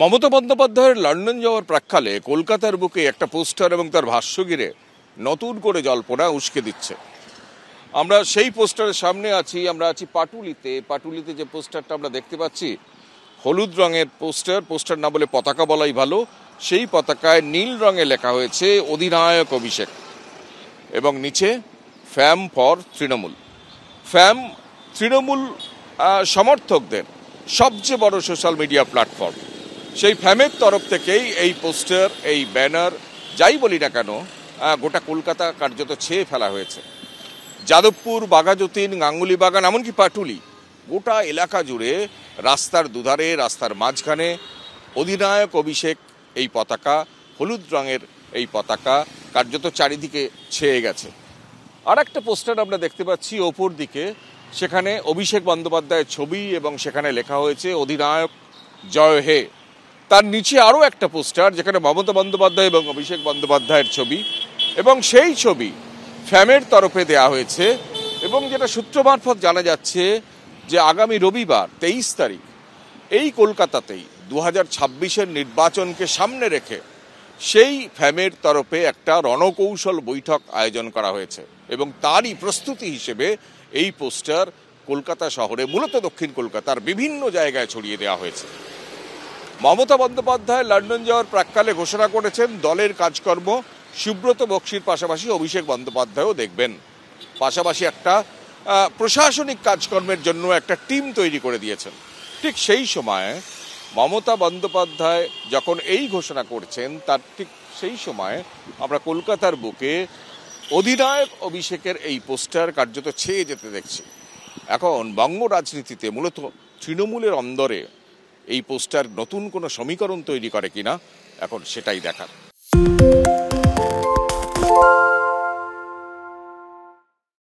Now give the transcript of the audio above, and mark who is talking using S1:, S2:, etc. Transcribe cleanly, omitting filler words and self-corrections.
S1: মমতা বন্দ্যোপাধ্যায়ের লন্ডন যাওয়ার প্রাক্কালে কলকাতার বুকে একটা পোস্টার এবং তার ভাষ্য ঘিরে নতুন করে জল্পনা উস্কে দিচ্ছে। আমরা সেই পোস্টারের সামনে আছি, আমরা আছি পাটুলিতে যে পোস্টারটা আমরা দেখতে পাচ্ছি, হলুদ রঙের পোস্টার না বলে পতাকা বলাই ভালো। সেই পতাকায় নীল রঙে লেখা হয়েছে অধিনায়ক অভিষেক এবং নিচে ফ্যাম ফর তৃণমূল। ফ্যাম তৃণমূল সমর্থকদের সবচেয়ে বড় সোশ্যাল মিডিয়া প্ল্যাটফর্ম। সেই ফ্যামের তরফ থেকেই এই পোস্টার, এই ব্যানার, যাই বলি না কেন, গোটা কলকাতা কার্যত ছেয়ে ফেলা হয়েছে। যাদবপুর, বাঘাযতীন, গাঙ্গুলি বাগান, এমনকি পাটুলি, গোটা এলাকা জুড়ে রাস্তার দুধারে, রাস্তার মাঝখানে অধিনায়ক অভিষেক এই পতাকা, হলুদ রঙের এই পতাকা কার্যত চারিদিকে ছেয়ে গেছে। আর একটা পোস্টার আমরা দেখতে পাচ্ছি ওপর দিকে, সেখানে অভিষেক বন্দ্যোপাধ্যায়ের ছবি এবং সেখানে লেখা হয়েছে অধিনায়ক জয় হে। তার নিচে আরও একটা পোস্টার যেখানে মমতা বন্দ্যোপাধ্যায় এবং অভিষেক বন্দ্যোপাধ্যায়ের ছবি, এবং সেই ছবি ফ্যামের তরফে দেয়া হয়েছে। এবং যেটা সূত্র মারফত জানা যাচ্ছে যে আগামী রবিবার 23 তারিখ এই কলকাতাতেই 2026-এর নির্বাচনকে সামনে রেখে সেই ফ্যামের তরফে একটা রণকৌশল বৈঠক আয়োজন করা হয়েছে এবং তারই প্রস্তুতি হিসেবে এই পোস্টার কলকাতা শহরে, মূলত দক্ষিণ কলকাতার বিভিন্ন জায়গায় ছড়িয়ে দেওয়া হয়েছে। মমতা বন্দ্যোপাধ্যায় লন্ডন যাওয়ার প্রাক্কালে ঘোষণা করেছেন দলের কাজকর্ম সুব্রত বক্সির পাশাপাশি অভিষেক বন্দ্যোপাধ্যায়ও দেখবেন। পাশাপাশি একটা প্রশাসনিক কাজকর্মের জন্য একটা টিম তৈরি করে দিয়েছেন। ঠিক সেই সময় মমতা বন্দ্যোপাধ্যায় যখন এই ঘোষণা করছেন, তার ঠিক সেই সময় আমরা কলকাতার বুকে অধিনায়ক অভিষেকের এই পোস্টার কার্যত ছেয়ে যেতে দেখছি। এখন বঙ্গ রাজনীতিতে মূলত তৃণমূলের অন্দরে এই পোস্টার নতুন কোনো সমীকরণ তৈরি করে কিনা, এখন সেটাই দেখার।